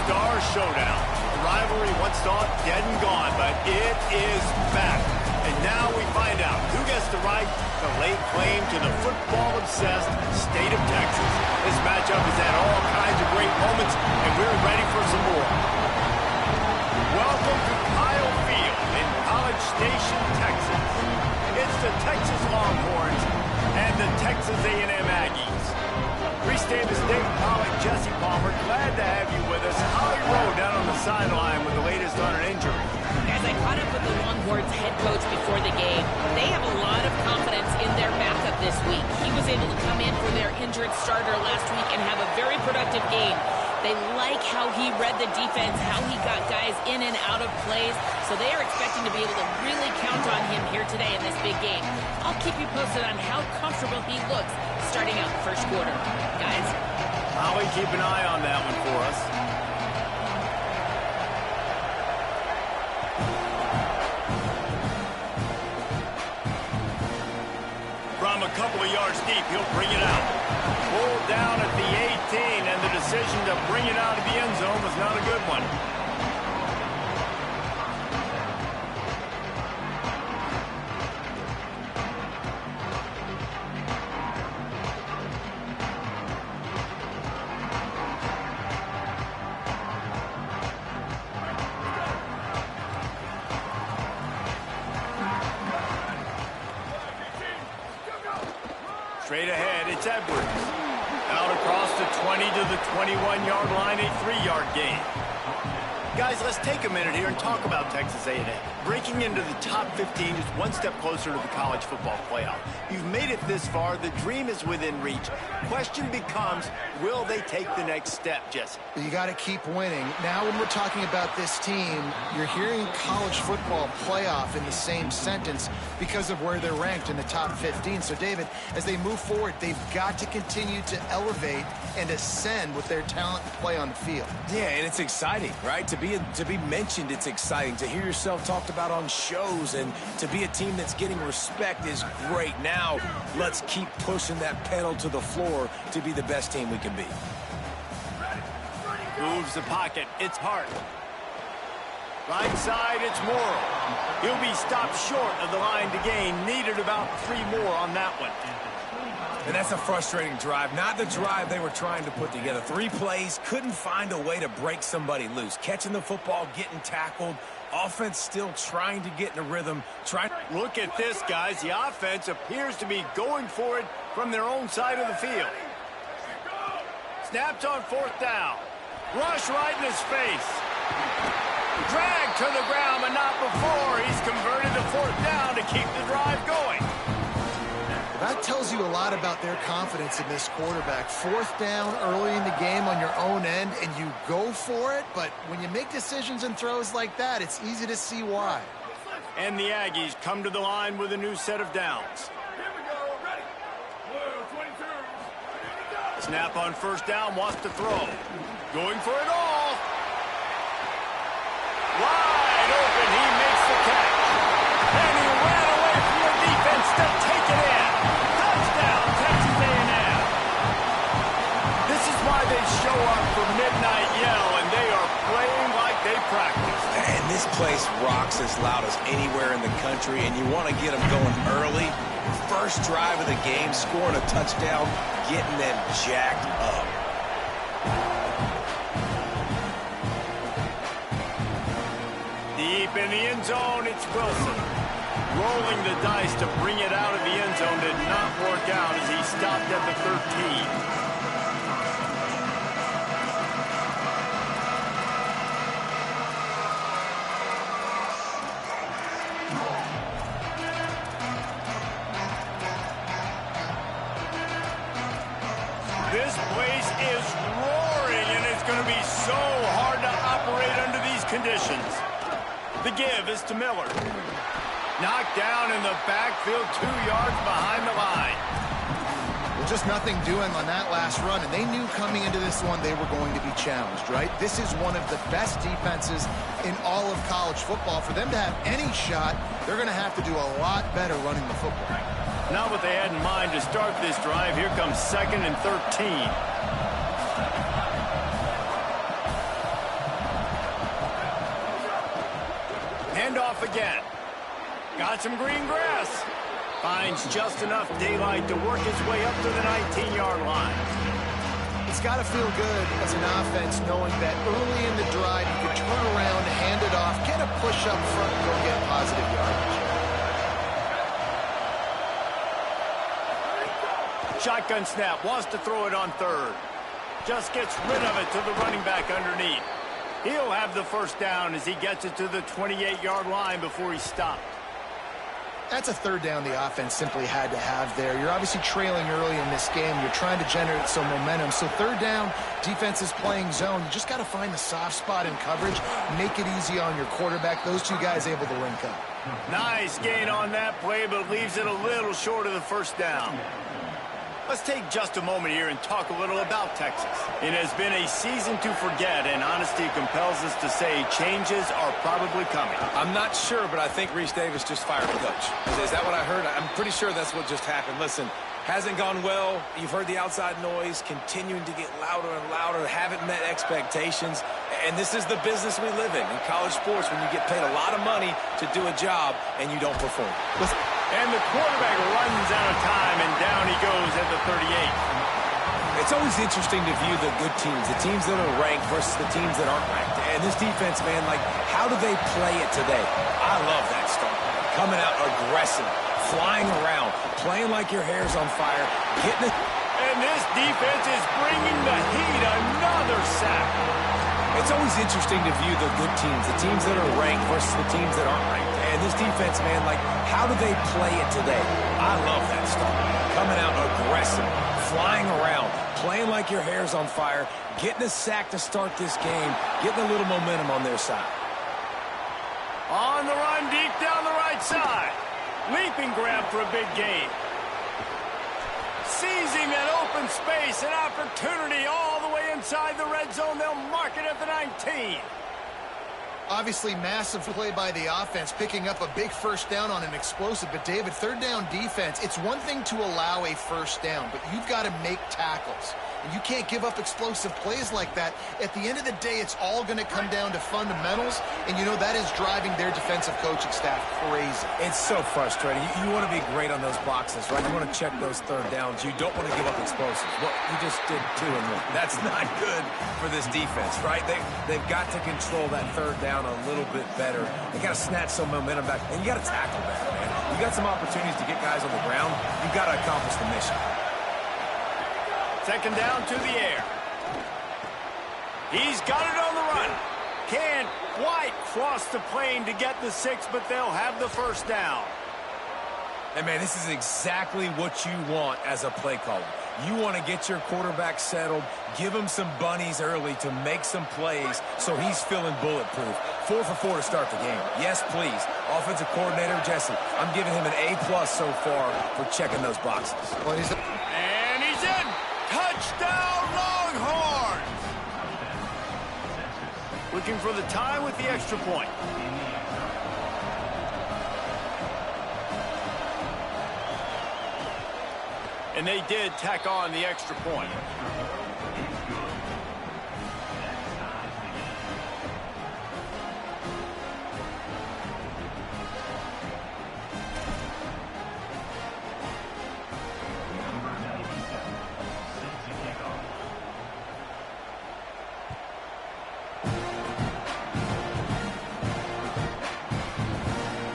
star showdown. The rivalry once thought dead and gone, but it is back. And now we find out who gets the right to lay claim to the football-obsessed state of Texas. This matchup has had all kinds of great moments, and we're ready for some more. Welcome to Kyle Field in College Station, Texas. It's the Texas Longhorns and the Texas A&M Aggies. Three-state state pilot Jesse Palmer, glad to have you with us. Holly Rowe down on the sideline with the latest on an injury. As I caught up with the Longhorns head coach before the game, they have a lot of confidence in their backup this week. He was able to come in for their injured starter last week and have a very productive game. They like how he read the defense, how he got guys in and out of plays, so they are expecting to be able to really count on him here today in this big game. I'll keep you posted on how comfortable he looks starting out the first quarter. Guys? Holly, keep an eye on that one for us. From a couple of yards deep, he'll bring it out. Pulled down at the 18, and the decision to bring it out of the end zone was not a good one. Straight ahead, it's Edwards. Out across the 20 to the 21-yard line, a 3-yard gain. Guys, let's take a minute here and talk about Texas A&M. Breaking into the top 15 is one step closer to the college football playoff. You've made it this far. The dream is within reach. Question becomes, will they take the next step, Jesse? You got to keep winning. Now when we're talking about this team, you're hearing college football playoff in the same sentence because of where they're ranked in the top 15. So, David, as they move forward, they've got to continue to elevate and ascend with their talent and play on the field. Yeah, and it's exciting, right? To be mentioned, it's exciting. To hear yourself talked about on shows and to be a team that's getting respect is great. Now, let's keep pushing that pedal to the floor to be the best team we can be. Moves the pocket. It's Hart. Right side, it's Morrow. He'll be stopped short of the line to gain. Needed about 3 more on that one. And that's a frustrating drive. Not the drive they were trying to put together. 3 plays, couldn't find a way to break somebody loose. Catching the football, getting tackled. Offense still trying to get in a rhythm. Look at this, guys. The offense appears to be going for it from their own side of the field. Snaps on 4th down. Rush right in his face. Drag to the ground, but not before. He's converted to 4th down to keep the drive going. That tells you a lot about their confidence in this quarterback. 4th down early in the game on your own end, and you go for it. But when you make decisions and throws like that, it's easy to see why. And the Aggies come to the line with a new set of downs. Here we go. Ready. Blue 22. Snap on 1st down, wants to throw. Going for it all. Wide open, he makes the catch. And he ran away from the defense to take it in. Touchdown, Texas A&M. This is why they show up for Midnight Yell, and they are playing like they practice. And this place rocks as loud as anywhere in the country, and you want to get them going early. First drive of the game, scoring a touchdown, getting them jacked up. Deep in the end zone, it's Wilson. Rolling the dice to bring it out of the end zone did not work out as he stopped at the 13. This place is roaring, and it's going to be so hard to operate under these conditions. The give is to Miller. Knocked down in the backfield, 2 yards behind the line. Well, just nothing doing on that last run, and they knew coming into this one they were going to be challenged, right? This is one of the best defenses in all of college football. For them to have any shot, they're going to have to do a lot better running the football. Not what they had in mind to start this drive. Here comes 2nd and 13. off again. Got some green grass. Finds just enough daylight to work his way up to the 19-yard line. It's got to feel good as an offense knowing that early in the drive you can turn around, hand it off, get a push up front, and go get positive yardage. Shotgun snap, wants to throw it on third. Just gets rid of it to the running back underneath. He'll have the first down as he gets it to the 28-yard line before he stopped. That's a third down the offense simply had to have there. You're obviously trailing early in this game. You're trying to generate some momentum. So third down, defense is playing zone. You just got to find the soft spot in coverage, make it easy on your quarterback. Those two guys able to link up. Nice gain on that play, but leaves it a little short of the first down. Let's take just a moment here and talk a little about Texas. It has been a season to forget, and honesty compels us to say changes are probably coming. I'm not sure, but I think Reese Davis just fired the coach. Is that what I heard? I'm pretty sure that's what just happened. Listen, hasn't gone well. You've heard the outside noise continuing to get louder and louder. Haven't met expectations. And this is the business we live in college sports, when you get paid a lot of money to do a job and you don't perform. And the quarterback runs out of time, and down he goes at the 38. It's always interesting to view the good teams, the teams that are ranked versus the teams that aren't ranked. And this defense, man, like, how do they play it today? I love that start. Coming out aggressive, flying around, playing like your hair's on fire, getting it. And this defense is bringing the heat. Another sack. It's always interesting to view the good teams, the teams that are ranked versus the teams that aren't ranked. And this defense, man, like, how do they play it today? I love that start. Coming out aggressive, flying around, playing like your hair's on fire, getting a sack to start this game, getting a little momentum on their side. On the run, deep down the right side. Leaping grab for a big gain. Seizing that open space, an opportunity all the way inside the red zone. They'll mark it at the 19. Obviously, massive play by the offense, picking up a big first down on an explosive. But, David, third down defense, it's one thing to allow a first down, but you've got to make tackles. And you can't give up explosive plays like that. At the end of the day, it's all going to come down to fundamentals, and you know that is driving their defensive coaching staff crazy. It's so frustrating. You want to be great on those boxes, right? You want to check those third downs. You don't want to give up explosives. Well, you just did 2 and 1. That's not good for this defense, right? They've got to control that third down a little bit better. They got to snatch some momentum back, and you got to tackle better, man. You got some opportunities to get guys on the ground. You've got to accomplish the mission. Second down to the air. He's got it on the run. Can't quite cross the plane to get the 6, but they'll have the first down. And, man, this is exactly what you want as a play caller. You want to get your quarterback settled, give him some bunnies early to make some plays so he's feeling bulletproof. 4 for 4 to start the game. Yes, please. Offensive coordinator Jesse, I'm giving him an A+ so far for checking those boxes. And he's in. Touchdown, Longhorns! Looking for the tie with the extra point. And they did tack on the extra point.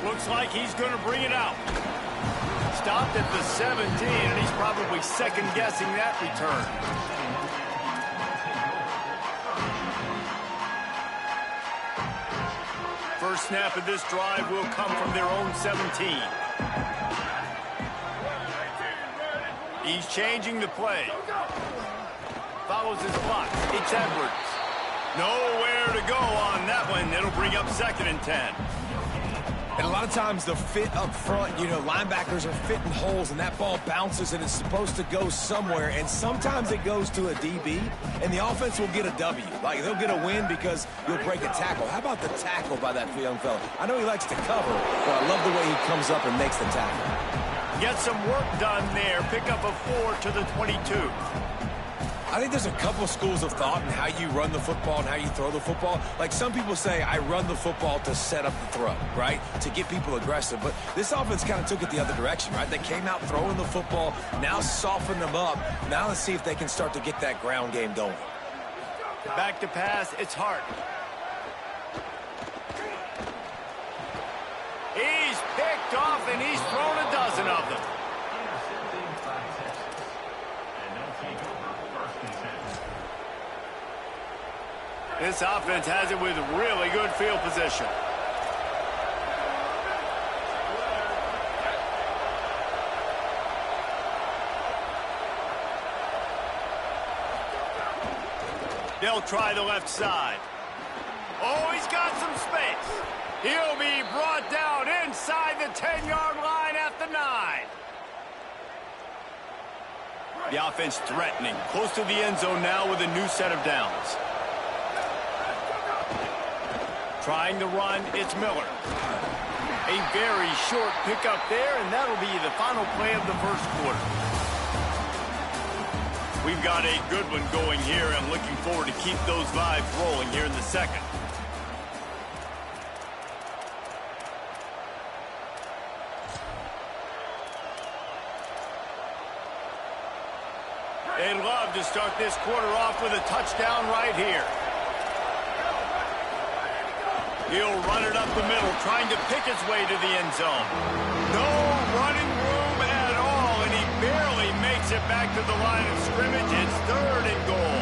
Looks like he's going to bring it out. Stopped at the 17, and he's probably second-guessing that return. First snap of this drive will come from their own 17. He's changing the play. Follows his block. It's Edwards. Nowhere to go on that one. It'll bring up 2nd and 10. And a lot of times the fit up front, you know, linebackers are fitting holes, and that ball bounces, and it's supposed to go somewhere, and sometimes it goes to a DB, and the offense will get a W. Like, they'll get a win because you'll break a tackle. How about the tackle by that young fella? I know he likes to cover, but I love the way he comes up and makes the tackle. Get some work done there. Pick up a 4 to the 22. I think there's a couple schools of thought in how you run the football and how you throw the football. Like some people say, I run the football to set up the throw, right? To get people aggressive. But this offense kind of took it the other direction, right? They came out throwing the football, now soften them up. Now let's see if they can start to get that ground game going. Back to pass, it's Hart. He's picked off and he's thrown a dozen of them. This offense has it with really good field position. They'll try the left side. Oh, he's got some space. He'll be brought down inside the 10-yard line at the 9. The offense threatening, close to the end zone now with a new set of downs. Trying to run, it's Miller. A very short pickup there, and that'll be the final play of the first quarter. We've got a good one going here, and looking forward to keep those vibes rolling here in the second. They'd love to start this quarter off with a touchdown right here. He'll run it up the middle, trying to pick his way to the end zone. No running room at all, and he barely makes it back to the line of scrimmage. It's 3rd and goal.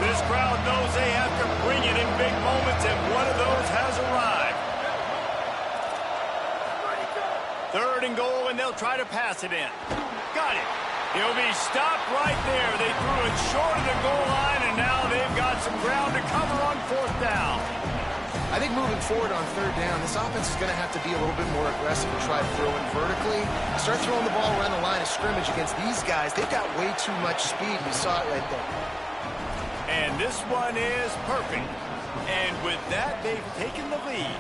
This crowd knows they have to bring it in big moments, and one of those has arrived. 3rd and goal, and they'll try to pass it in. Got it. He'll be stopped right there. They threw it short of the goal line, and now they've got some ground to cover on 4th down. I think moving forward on 3rd down, this offense is going to have to be a little bit more aggressive and try throwing vertically. Start throwing the ball around the line of scrimmage against these guys. They've got way too much speed. You saw it right there. And this one is perfect. And with that, they've taken the lead.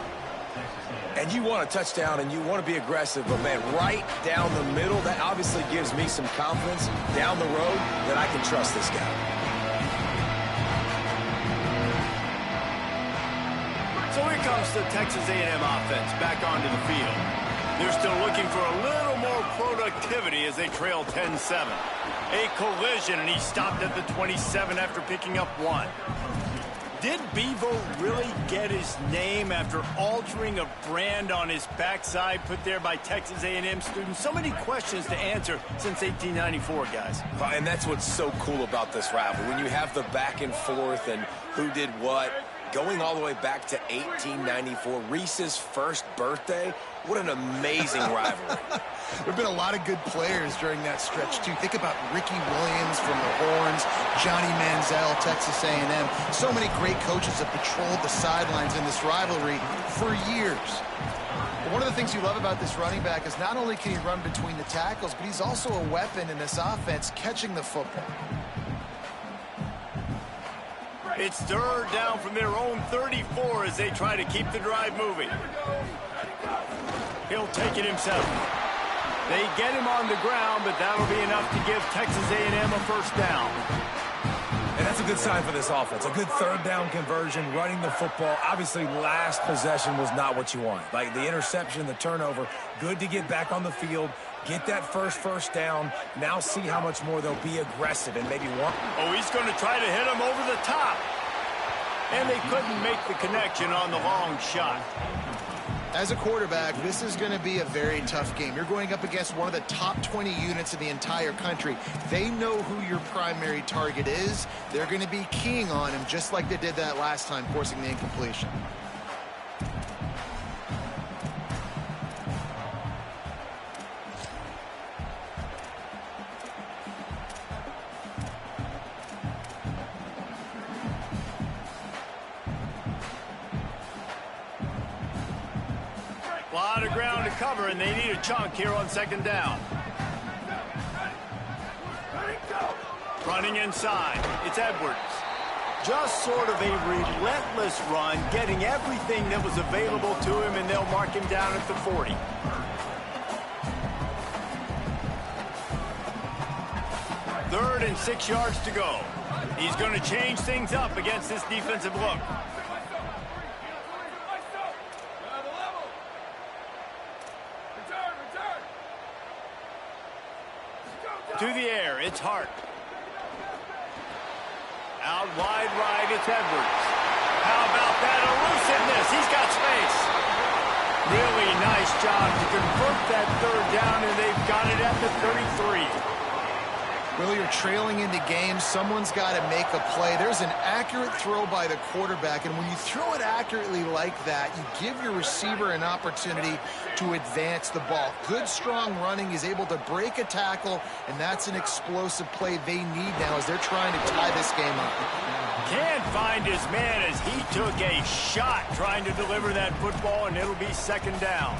And you want a touchdown and you want to be aggressive, but man, right down the middle, that obviously gives me some confidence down the road that I can trust this guy. So here comes the Texas A&M offense back onto the field. They're still looking for a little more productivity as they trail 10-7. A collision, and he stopped at the 27 after picking up 1. Did Bevo really get his name after altering a brand on his backside put there by Texas A&M students? So many questions to answer since 1894, guys. And that's what's so cool about this rivalry. When you have the back and forth and who did what, going all the way back to 1894, Reese's first birthday. What an amazing rivalry. There have been a lot of good players during that stretch, too. Think about Ricky Williams from the Horns, Johnny Manziel, Texas A&M. So many great coaches have patrolled the sidelines in this rivalry for years. But one of the things you love about this running back is not only can he run between the tackles, but he's also a weapon in this offense catching the football. It's 3rd down from their own 34 as they try to keep the drive moving. He'll take it himself. They get him on the ground, but that'll be enough to give Texas A&M a first down. And that's a good sign for this offense. A good 3rd down conversion, running the football. Obviously, last possession was not what you want. Like the interception, the turnover, good to get back on the field, get that first down. Now see how much more they'll be aggressive and maybe want. Oh, he's going to try to hit him over the top. And they couldn't make the connection on the long shot. As a quarterback, this is going to be a very tough game. You're going up against one of the top 20 units in the entire country. They know who your primary target is. They're going to be keying on him just like they did that last time, forcing the incompletion. A lot of ground to cover, and they need a chunk here on 2nd down. Running inside, it's Edwards. Just sort of a relentless run, getting everything that was available to him, and they'll mark him down at the 40. 3rd and 6 yards to go. He's going to change things up against this defensive look. To the air, it's Hart. Out wide right, it's Edwards. How about that elusiveness? He's got space. Really nice job to convert that 3rd down, and they've got it at the 33. Well, you're trailing into games. Someone's got to make a play. There's an accurate throw by the quarterback, and when you throw it accurately like that, you give your receiver an opportunity to advance the ball. Good, strong running. He's able to break a tackle, and that's an explosive play they need now as they're trying to tie this game up. Can't find his man as he took a shot trying to deliver that football, and it'll be 2nd down.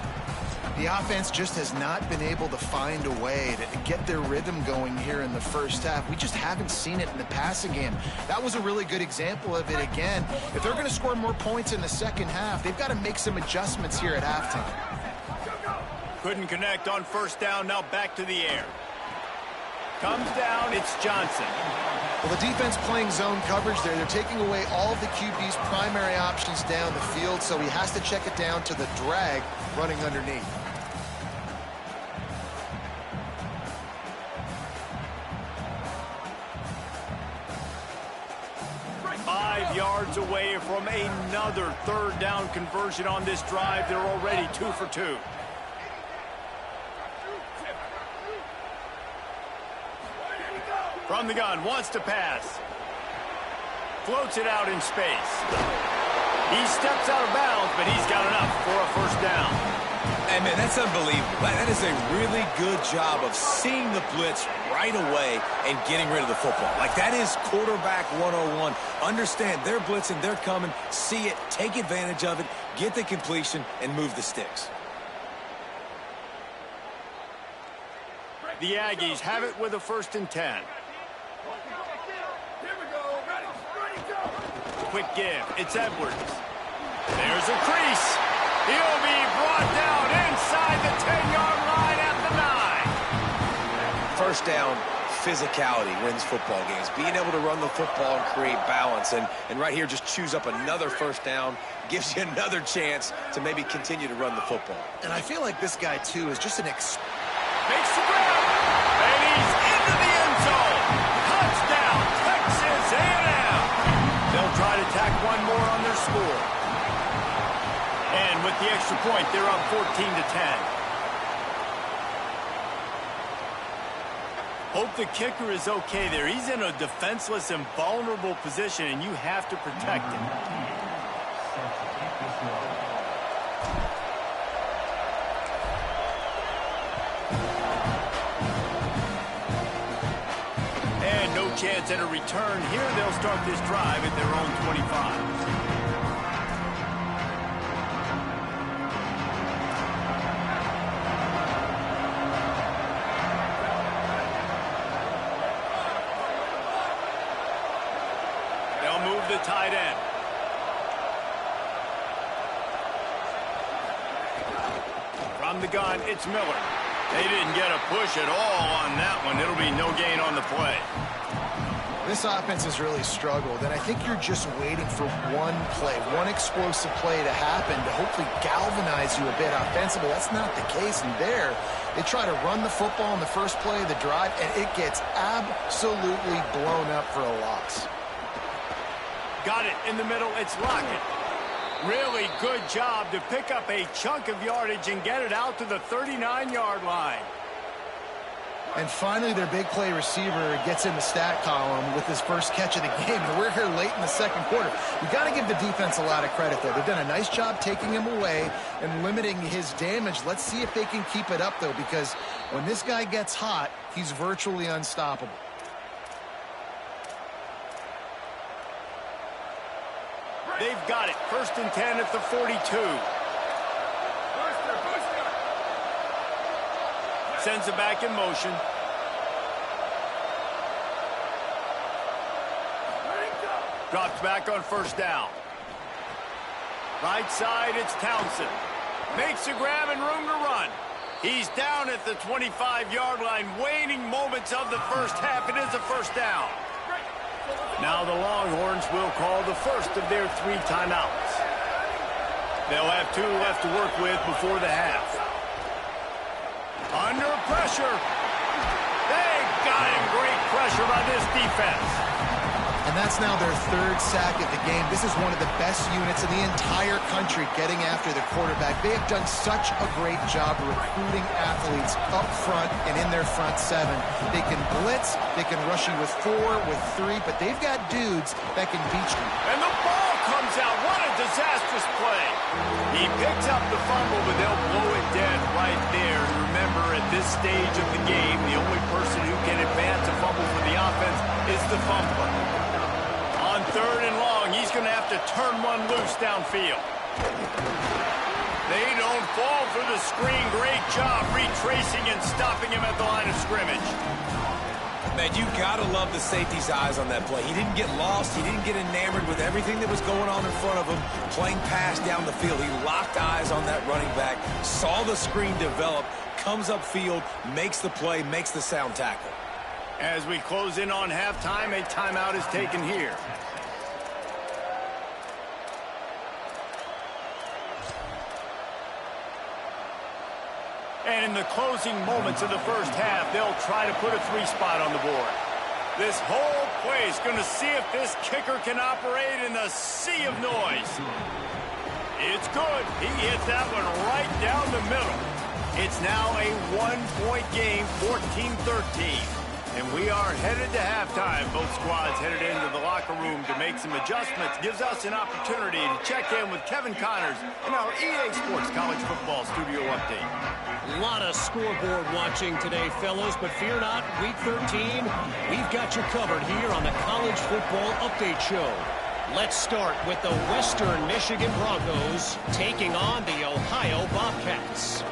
The offense just has not been able to find a way to get their rhythm going here in the first half. We just haven't seen it in the passing game. That was a really good example of it again. If they're going to score more points in the second half, they've got to make some adjustments here at halftime. Couldn't connect on 1st down, now back to the air. Comes down, it's Johnson. Well, the defense playing zone coverage there. They're taking away all of the QB's primary options down the field, so he has to check it down to the drag running underneath. 5 yards away from another 3rd down conversion on this drive. They're already 2 for 2. From the gun, wants to pass. Floats it out in space. He steps out of bounds, but he's got enough for a 1st down. Hey, man, that's unbelievable. That is a really good job of seeing the blitz right away and getting rid of the football. Like, that is quarterback 101. Understand they're blitzing, they're coming, see it, take advantage of it, get the completion, and move the sticks. The Aggies have it with a 1st and 10. Quick give. It's Edwards. There's a crease. He'll be brought down inside the 10-yard line at the 9. 1st down, physicality wins football games. Being able to run the football and create balance. And right here, just choose up another 1st down. Gives you another chance to maybe continue to run the football. And I feel like this guy, too, is just an makes the grab. And he's into the end zone. Touchdown, Texas A&M. They'll try to tack one more on their score. And with the extra point, they're up 14-10. Hope the kicker is okay there. He's in a defenseless and vulnerable position, and you have to protect him. And no chance at a return here. They'll start this drive at their own 25. The tight end. From the gun, it's Miller. They didn't get a push at all on that one. It'll be no gain on the play. This offense has really struggled, and I think you're just waiting for one play, one explosive play to happen to hopefully galvanize you a bit offensively. That's not the case, and there, they try to run the football in the first play of the drive, and it gets absolutely blown up for a loss. Got it in the middle. It's Lockett. Really good job to pick up a chunk of yardage and get it out to the 39-yard line. And finally, their big play receiver gets in the stat column with his first catch of the game. And we're here late in the second quarter. You've got to give the defense a lot of credit, though. They've done a nice job taking him away and limiting his damage. Let's see if they can keep it up, though, because when this guy gets hot, he's virtually unstoppable. They've got it. 1st and 10 at the 42. Sends it back in motion. Drops back on 1st down. Right side, it's Townsend. Makes a grab and room to run. He's down at the 25-yard line, waning moments of the first half. It is a first down. Now the Longhorns will call the first of their 3 timeouts. They'll have 2 left to work with before the half. Under pressure. They got him. Great pressure by this defense. And that's now their 3rd sack of the game. This is one of the best units in the entire country getting after the quarterback. They have done such a great job recruiting athletes up front and in their front 7. They can blitz, they can rush you with 4, with 3, but they've got dudes that can beat you. And the ball comes out. What a disastrous play. He picks up the fumble, but they'll blow it dead right there. Remember, at this stage of the game, the only person who can advance a fumble for the offense is the fumbler. On 3rd and long, he's going to have to turn one loose downfield. They don't fall for the screen. Great job retracing and stopping him at the line of scrimmage. Man, you got to love the safety's eyes on that play. He didn't get lost. He didn't get enamored with everything that was going on in front of him, playing pass down the field. He locked eyes on that running back, saw the screen develop, comes upfield, makes the play, makes the sound tackle. As we close in on halftime, a timeout is taken here. And in the closing moments of the first half, they'll try to put a 3 spot on the board. This whole play is going to see if this kicker can operate in the sea of noise. It's good. He hit that one right down the middle. It's now a 1-point game, 14-13. And we are headed to halftime. Both squads headed into the locker room to make some adjustments. Gives us an opportunity to check in with Kevin Connors in our EA Sports College Football Studio Update. A lot of scoreboard watching today, fellas, but fear not, Week 13, we've got you covered here on the College Football Update Show. Let's start with the Western Michigan Broncos taking on the Ohio Bobcats.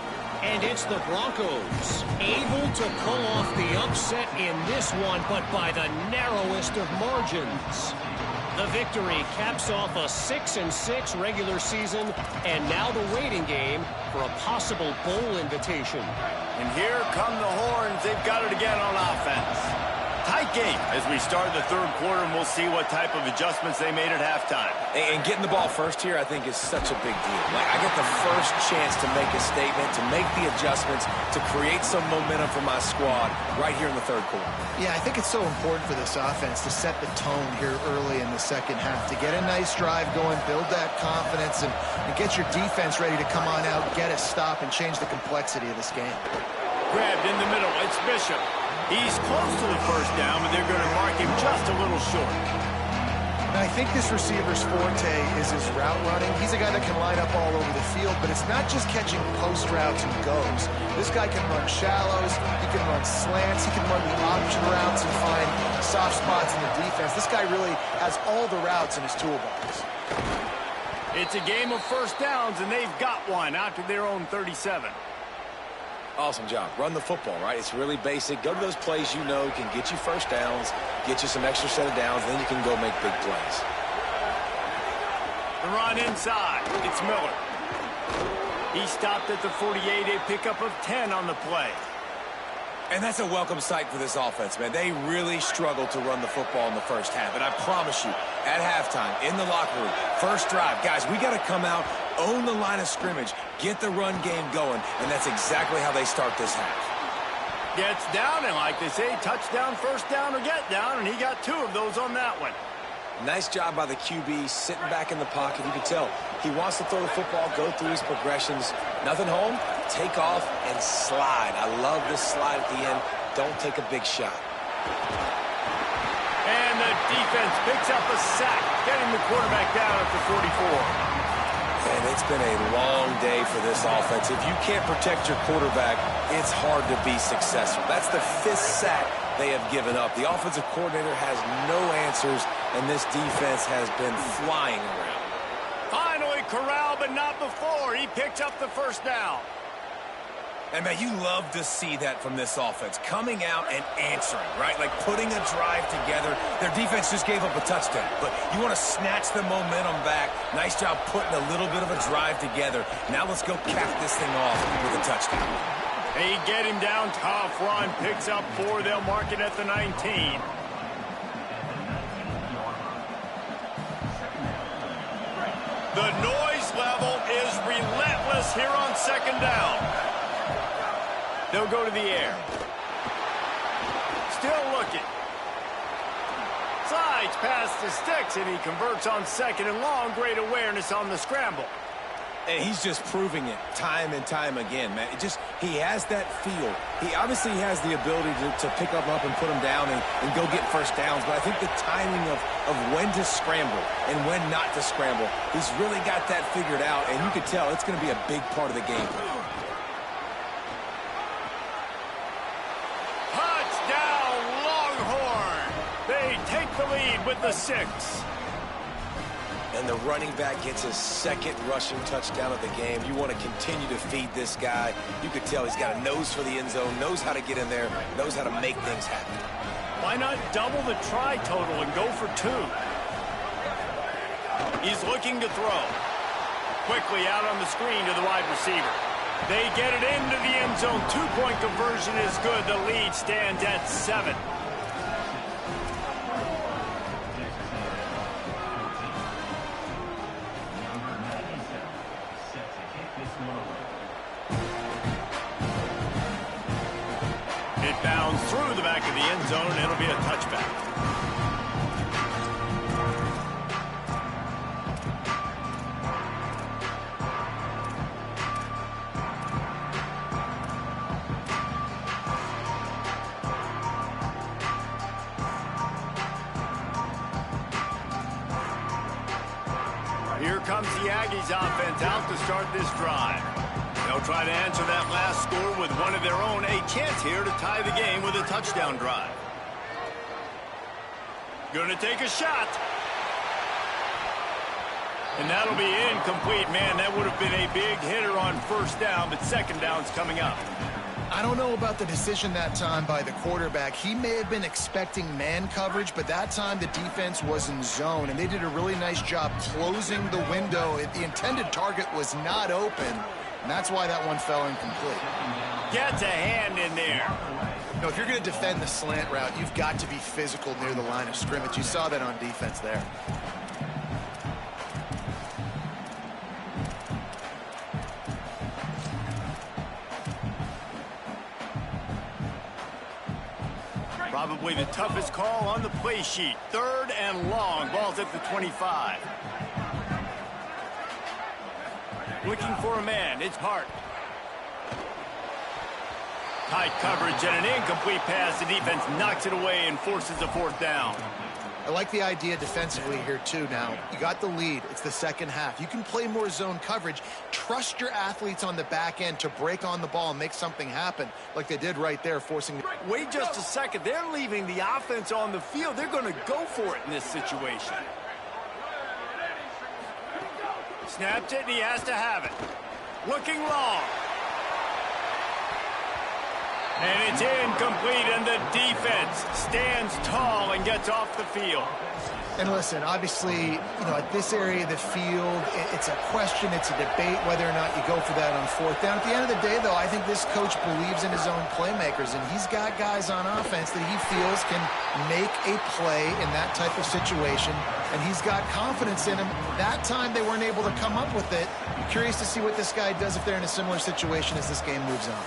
And it's the Broncos able to pull off the upset in this one, but by the narrowest of margins. The victory caps off a 6-6 regular season, and now the waiting game for a possible bowl invitation. And here come the Horns. They've got it again on offense. Tight game as we start the 3rd quarter, and we'll see what type of adjustments they made at halftime. And getting the ball first here, I think, is such a big deal. Like, I get the first chance to make a statement, to make the adjustments, to create some momentum for my squad right here in the 3rd quarter. Yeah, I think it's so important for this offense to set the tone here early in the second half, to get a nice drive going, build that confidence, and get your defense ready to come on out, get a stop, and change the complexity of this game. Grabbed in the middle. It's Bishop. He's close to the first down, but they're going to mark him just a little short. And I think this receiver's forte is his route running. He's a guy that can line up all over the field, but it's not just catching post routes and goes. This guy can run shallows, he can run slants, he can run the option routes and find soft spots in the defense. This guy really has all the routes in his toolbox. It's a game of first downs, and they've got one out to their own 37. Awesome job. Run the football, right? It's really basic. Go to those plays you know can get you first downs, get you some extra set of downs, and then you can go make big plays. The run inside. It's Miller. He stopped at the 48, a pickup of 10 on the play. And that's a welcome sight for this offense, man. They really struggled to run the football in the first half. And I promise you, at halftime, in the locker room, first drive, guys, we got to come out, own the line of scrimmage, get the run game going, and that's exactly how they start this half. Gets down, and like they say, touchdown, first down, or get down, and he got 2 of those on that one. Nice job by the QB, sitting back in the pocket. You can tell he wants to throw the football, go through his progressions. Nothing home, take off, and slide. I love this slide at the end. Don't take a big shot. And the defense picks up a sack, getting the quarterback down at the 44. And it's been a long day for this offense. If you can't protect your quarterback, it's hard to be successful. That's the 5th sack they have given up. The offensive coordinator has no answers, and this defense has been flying around. Finally corralled, but not before. He picked up the first down. And, man, you love to see that from this offense, coming out and answering, right? Like putting a drive together. Their defense just gave up a touchdown, but you want to snatch the momentum back. Nice job putting a little bit of a drive together. Now let's go cap this thing off with a touchdown. They get him down, tough run, picks up 4, they'll mark it at the 19. The noise level is relentless here on second down. They'll go to the air. Still looking. Slides past the sticks, and he converts on second and long. Great awareness on the scramble. And he's just proving it time and time again, man. He has that feel. He obviously has the ability to pick up and put him down and go get first downs. But I think the timing of when to scramble and when not to scramble, he's really got that figured out. And you could tell it's going to be a big part of the game. Touchdown, Longhorn. They take the lead with the 6. And the running back gets his second rushing touchdown of the game. You want to continue to feed this guy. You could tell he's got a nose for the end zone, knows how to get in there, knows how to make things happen. Why not double the try total and go for 2? He's looking to throw. Quickly out on the screen to the wide receiver. They get it into the end zone. 2-point conversion is good. The lead stands at 7. It bounds through the back of the end zone, and it'll be a touchback. Here comes the Aggies offense out to start this drive. They'll try to answer that last score with one of their own. A chance here to tie the game with a touchdown drive. Gonna take a shot. And that'll be incomplete. Man, that would have been a big hitter on first down, but second down's coming up. I don't know about the decision that time by the quarterback. He may have been expecting man coverage, but that time the defense was in zone, and they did a really nice job closing the window. The intended target was not open, and that's why that one fell incomplete. Gets a hand in there. You know, if you're going to defend the slant route, you've got to be physical near the line of scrimmage. You saw that on defense there. Probably the toughest call on the play sheet. 3rd and long. Ball's at the 25. Looking for a man. It's Hart. Tight coverage and an incomplete pass. The defense knocks it away and forces a 4th down. I like the idea defensively here, too. Now, you got the lead. It's the second half. You can play more zone coverage. Trust your athletes on the back end to break on the ball and make something happen like they did right there, forcing... Wait just a second. They're leaving the offense on the field. They're going to go for it in this situation. Snaps it, and he has to have it. Looking long. And it's incomplete, and the defense stands tall and gets off the field. And listen, obviously, you know, at this area of the field, it's a question, it's a debate whether or not you go for that on 4th down. At the end of the day, though, I think this coach believes in his own playmakers, and he's got guys on offense that he feels can make a play in that type of situation, and he's got confidence in him. That time they weren't able to come up with it. I'm curious to see what this guy does if they're in a similar situation as this game moves on.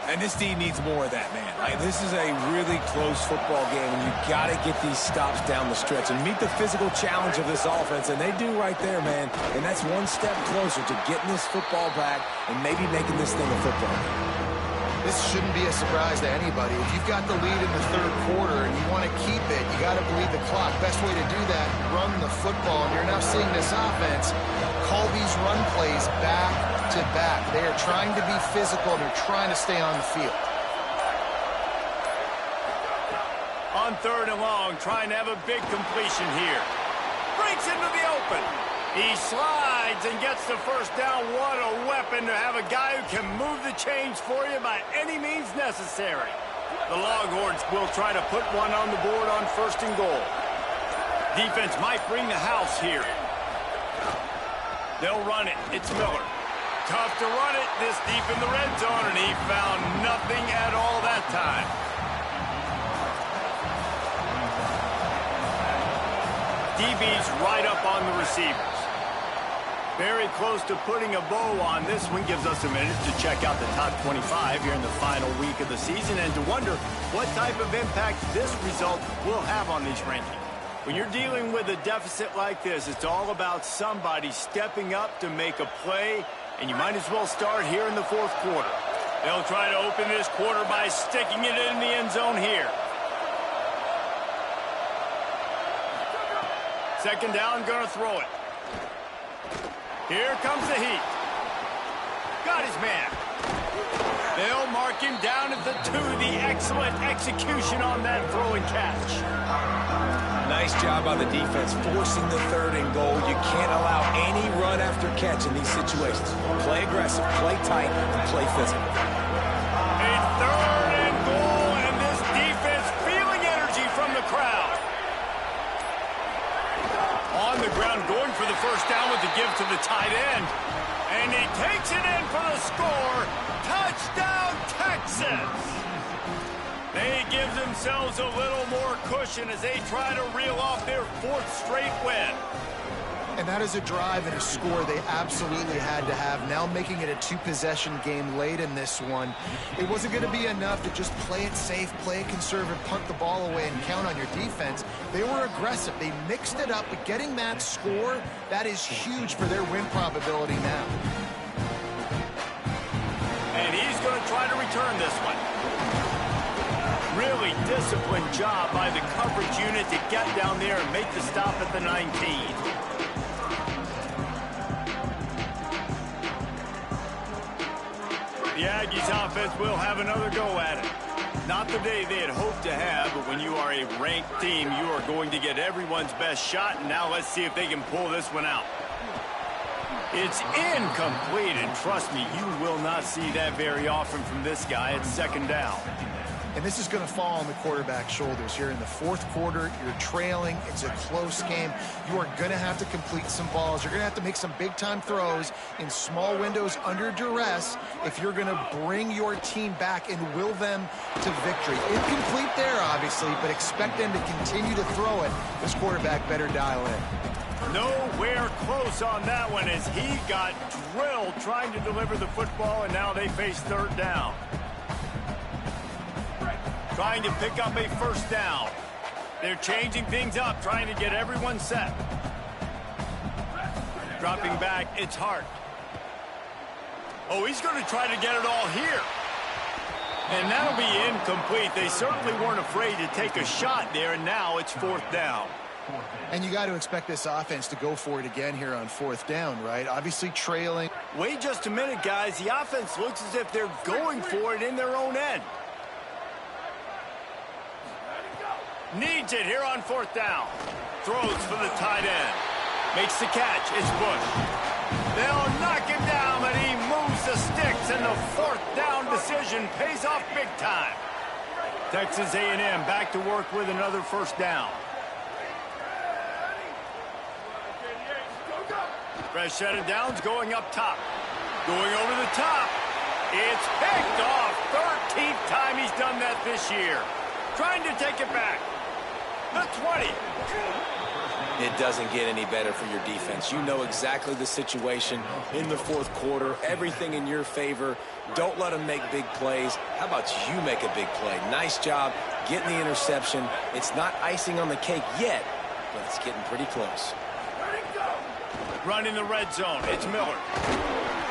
And this D needs more of that, man. This is a really close football game, and you got to get these stops down the stretch and meet the physical challenge of this offense, and they do right there, man. And that's one step closer to getting this football back and maybe making this thing a football game. This shouldn't be a surprise to anybody. If you've got the lead in the 3rd quarter and you want to keep it, you got to bleed the clock. Best way to do that, run the football. And you're now seeing this offense call these run plays back to back. They are trying to be physical, and they're trying to stay on the field. On 3rd and long, trying to have a big completion here. Breaks into the open. He slides and gets the first down. What a weapon to have a guy who can move the chains for you by any means necessary. The Longhorns will try to put one on the board on 1st and goal. Defense might bring the house here. They'll run it. It's Miller. tough to run it this deep in the red zone, and he found nothing at all that time. DB's right up on the receivers. Very close to putting a bow on this one. Gives us a minute to check out the top 25 here in the final week of the season and to wonder what type of impact this result will have on these rankings. When you're dealing with a deficit like this, it's all about somebody stepping up to make a play, and you might as well start here in the fourth quarter. They'll try to open this quarter by sticking it in the end zone here. Second down, gonna throw it. Here comes the heat. Got his man. They'll mark him down at the 2. The excellent execution on that throw and catch. Nice job by the defense forcing the 3rd and goal. You can't allow any run after catch in these situations. Play aggressive, play tight, and play physical. A 3rd and goal, and this defense feeling energy from the crowd. On the ground, going for the first down with the give to the tight end. And he takes it in for the score. Touchdown, Texas! They give themselves a little more cushion as they try to reel off their 4th straight win. And that is a drive and a score they absolutely had to have. Now making it a 2-possession game late in this one. It wasn't going to be enough to just play it safe, play it conservative, punt the ball away, and count on your defense. They were aggressive. They mixed it up, but getting that score, that is huge for their win probability now. And he's going to try to return this one. Really disciplined job by the coverage unit to get down there and make the stop at the 19. The Aggies offense will have another go at it. Not the day they had hoped to have, but when you are a ranked team, you are going to get everyone's best shot, and now let's see if they can pull this one out. It's incomplete, and trust me, you will not see that very often from this guy. It's second down. And this is going to fall on the quarterback's shoulders here in the fourth quarter. You're trailing. It's a close game. You are going to have to complete some balls. You're going to have to make some big-time throws in small windows under duress if you're going to bring your team back and will them to victory. Incomplete there, obviously, but expect them to continue to throw it. This quarterback better dial in. Nowhere close on that one as he got drilled trying to deliver the football, and now they face third down. Trying to pick up a first down. They're changing things up, trying to get everyone set. Dropping back, it's Hart. Oh, he's going to try to get it all here. And that'll be incomplete. They certainly weren't afraid to take a shot there, and now it's fourth down. And you got to expect this offense to go for it again here on fourth down, right? Obviously trailing. Wait just a minute, guys. The offense looks as if they're going for it in their own end. Needs it here on fourth down. Throws for the tight end. Makes the catch. It's Bush. They'll knock him down, but he moves the sticks, and the fourth down decision pays off big time. Texas A&M back to work with another first down. Fresh set of downs going up top. Going over the top. It's picked off. 13th time he's done that this year. Trying to take it back. The 20. It doesn't get any better for your defense. You know exactly the situation in the fourth quarter. Everything in your favor. Don't let them make big plays. How about you make a big play? Nice job getting the interception. It's not icing on the cake yet, but it's getting pretty close. Running the red zone. It's Miller.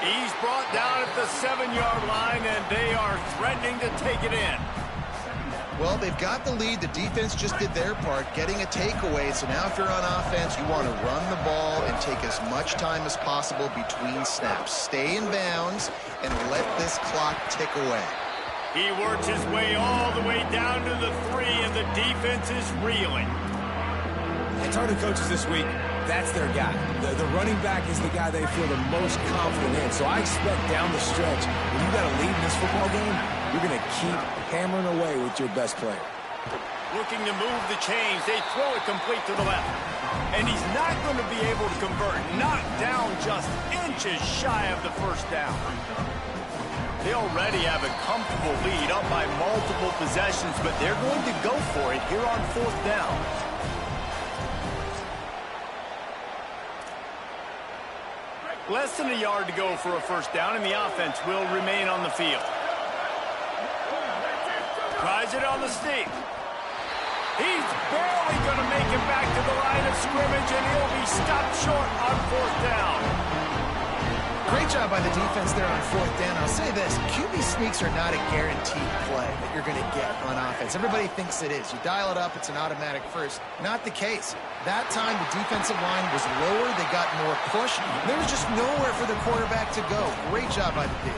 He's brought down at the 7-yard line, and they are threatening to take it in. Well, they've got the lead. The defense just did their part, getting a takeaway. So now if you're on offense, you want to run the ball and take as much time as possible between snaps. Stay in bounds and let this clock tick away. He works his way all the way down to the 3, and the defense is reeling. I told the coaches this week, that's their guy. The running back is the guy they feel the most confident in. So I expect down the stretch, when you got to lead in this football game, you're going to keep hammering away with your best player. Looking to move the chains. They throw it complete to the left. And he's not going to be able to convert. Knocked down just inches shy of the first down. They already have a comfortable lead up by multiple possessions, but they're going to go for it here on 4th down. Less than a yard to go for a first down, and the offense will remain on the field. Tries it on the sneak. He's barely going to make it back to the line of scrimmage, and he'll be stopped short on 4th down. Great job by the defense there on 4th down. I'll say this, QB sneaks are not a guaranteed play that you're going to get on offense. Everybody thinks it is. You dial it up, it's an automatic first. Not the case. That time, the defensive line was lower. They got more push. There was just nowhere for the quarterback to go. Great job by the D.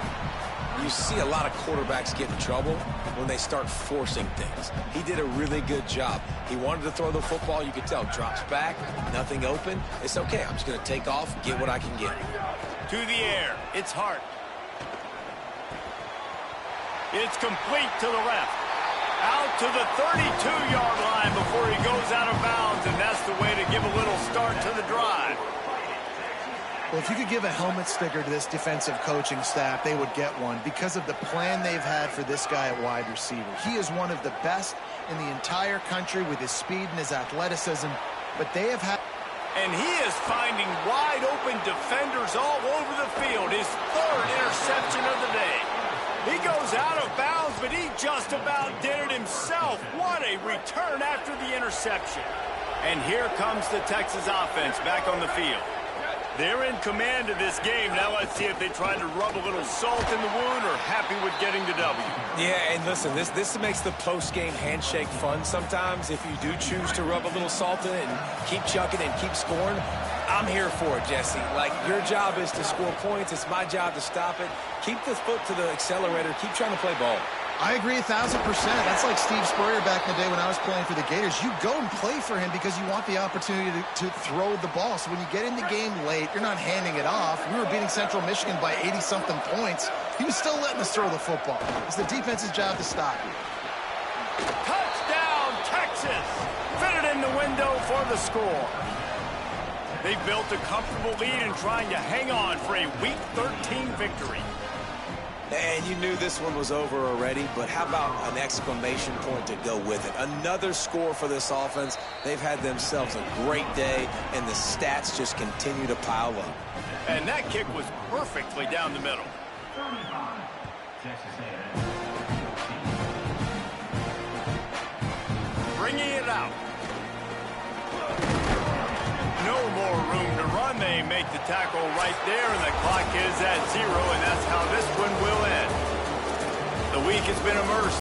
You see a lot of quarterbacks get in trouble when they start forcing things. He did a really good job. He wanted to throw the football. You could tell. Drops back, nothing open. It's okay. I'm just going to take off, get what I can get. To the air. It's Hart. It's complete to the left. Out to the 32-yard line before he goes out of bounds, and that's the way to give a little start to the drive. Well, if you could give a helmet sticker to this defensive coaching staff, they would get one because of the plan they've had for this guy at wide receiver. He is one of the best in the entire country with his speed and his athleticism, but they have had... And he is finding wide-open defenders all over the field. His 3rd interception of the day. He goes out of bounds, but he just about did it himself. What a return after the interception. And here comes the Texas offense back on the field. They're in command of this game. Now let's see if they try to rub a little salt in the wound or happy with getting the W. Yeah, and listen, this makes the post-game handshake fun sometimes. If you do choose to rub a little salt in it and keep chucking and keep scoring, I'm here for it, Jesse. Like, your job is to score points. It's my job to stop it. Keep the foot to the accelerator. Keep trying to play ball. I agree 1,000%. That's like Steve Spurrier back in the day when I was playing for the Gators. You go and play for him because you want the opportunity to throw the ball. So when you get in the game late, you're not handing it off. We were beating Central Michigan by 80-something points. He was still letting us throw the football. It's the defense's job to stop you. Touchdown, Texas! Fitted in the window for the score. They built a comfortable lead and trying to hang on for a Week 13 victory. And you knew this one was over already, but how about an exclamation point to go with it? Another score for this offense. They've had themselves a great day, and the stats just continue to pile up. And that kick was perfectly down the middle. Bringing it out. No more room to run. They make the tackle right there, and the clock is at 0, and that's how this one will end. The week has been immersed